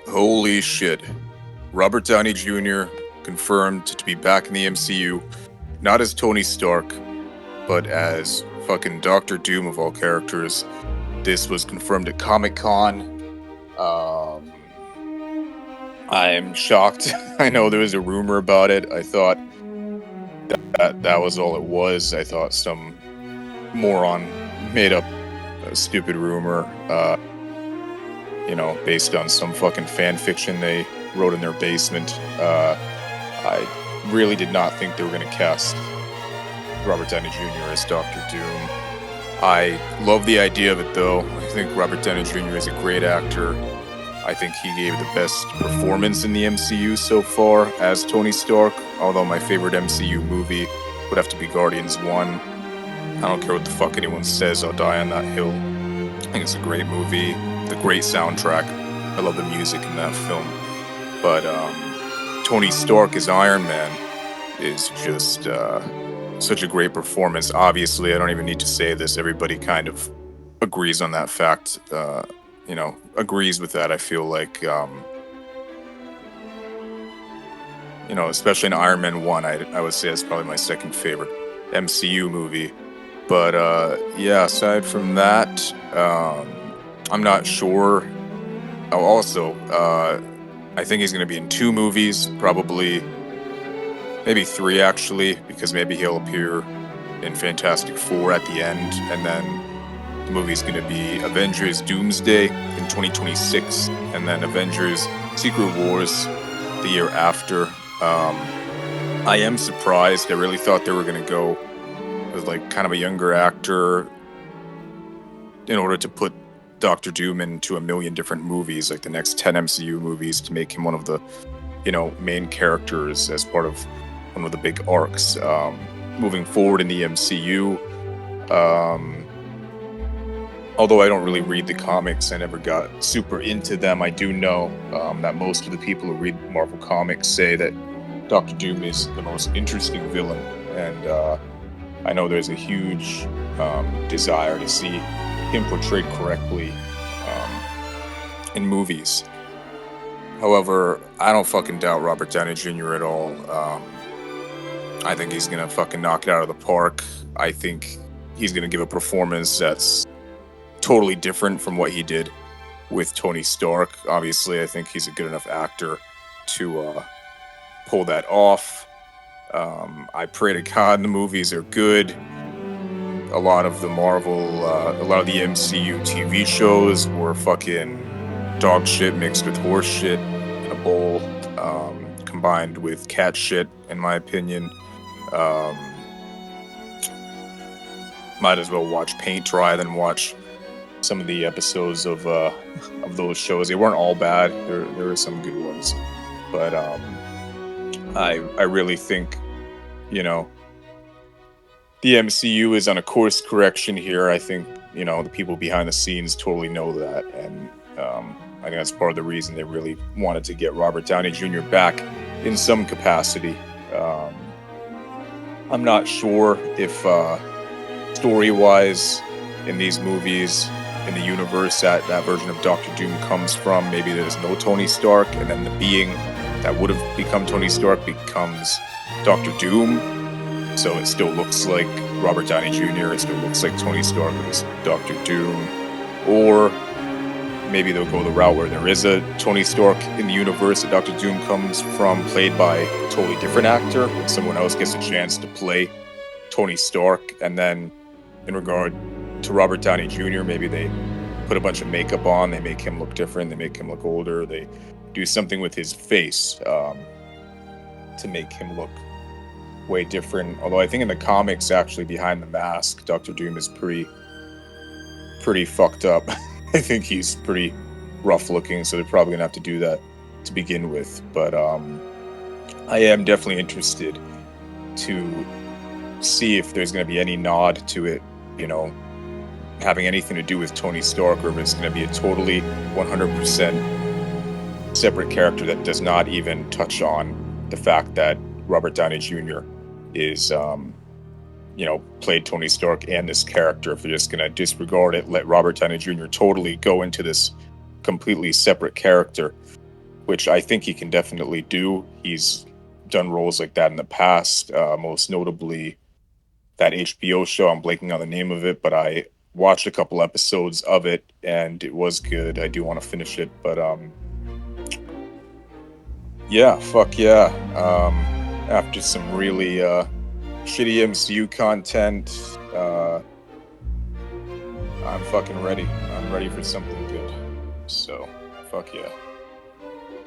Holy shit. Robert Downey Jr. confirmed to be back in the MCU, not as Tony Stark, but as fucking Doctor Doom of all characters. This was confirmed at Comic Con. Um, I'm shocked. I know there was a rumor about it. I thought that was all it was. I thought some moron made up a stupid rumor, based on some fucking fan fiction they wrote in their basement. I really did not think they were going to cast Robert Downey Jr. as Doctor Doom. I love the idea of it, though. I think Robert Downey Jr. is a great actor. I think he gave the best performance in the MCU so far as Tony Stark, although my favorite MCU movie would have to be Guardians 1. I don't care what the fuck anyone says, I'll die on that hill. I think it's a great movie, the great soundtrack. I love the music in that film. But Tony Stark as Iron Man is just such a great performance. Obviously, I don't even need to say this. Everybody kind of agrees on that fact. Agrees with that. I feel like, especially in Iron Man 1, I would say it's probably my second favorite MCU movie. But aside from that, I'm not sure. Oh, also, I think he's going to be in 2 movies, probably, maybe 3 actually, because maybe he'll appear in Fantastic Four at the end, and then the movie's going to be Avengers Doomsday in 2026, and then Avengers Secret Wars the year after. I am surprised. I really thought they were going to go with like kind of a younger actor in order to put Doctor Doom into a million different movies, like the next 10 MCU movies, to make him one of the, main characters as part of one of the big arcs moving forward in the MCU. Although I don't really read the comics, I never got super into them. I do know that most of the people who read Marvel comics say that Doctor Doom is the most interesting villain, and I know there's a huge desire to see him portrayed correctly in movies. However, I don't fucking doubt Robert Downey Jr. at all. I think he's gonna fucking knock it out of the park. I think he's gonna give a performance that's totally different from what he did with Tony Stark. Obviously, I think he's a good enough actor to pull that off. I pray to God the movies are good. A lot of the MCU TV shows were fucking dog shit mixed with horse shit in a bowl, combined with cat shit, in my opinion. Might as well watch paint dry than watch some of the episodes of those shows. They weren't all bad. There were some good ones, but I really think, the MCU is on a course correction here. I think, the people behind the scenes totally know that, and I think that's part of the reason they really wanted to get Robert Downey Jr. back in some capacity. I'm not sure if story-wise in these movies, in the universe that version of Doctor Doom comes from. Maybe there's no Tony Stark, and then the being that would have become Tony Stark becomes Doctor Doom. So it still looks like Robert Downey Jr., it still looks like Tony Stark is Doctor Doom. Or maybe they'll go the route where there is a Tony Stark in the universe that Doctor Doom comes from, played by a totally different actor, and someone else gets a chance to play Tony Stark. And then in regard to Robert Downey Jr., maybe they put a bunch of makeup on, they make him look different, they make him look older, they do something with his face to make him look way different. Although I think in the comics, actually, behind the mask, Doctor Doom is pretty fucked up. I think he's pretty rough looking, so they're probably gonna have to do that to begin with. But I am definitely interested to see if there's gonna be any nod to it, having anything to do with Tony Stark, or if it's gonna be a totally 100% separate character that does not even touch on the fact that Robert Downey Jr. is, played Tony Stark and this character. If they're just going to disregard it, let Robert Downey Jr. totally go into this completely separate character, which I think he can definitely do. He's done roles like that in the past, most notably that HBO show. I'm blanking on the name of it, but I watched a couple episodes of it and it was good. I do want to finish it, but yeah, fuck yeah. After some really shitty MCU content, I'm fucking ready. I'm ready for something good. So, fuck yeah.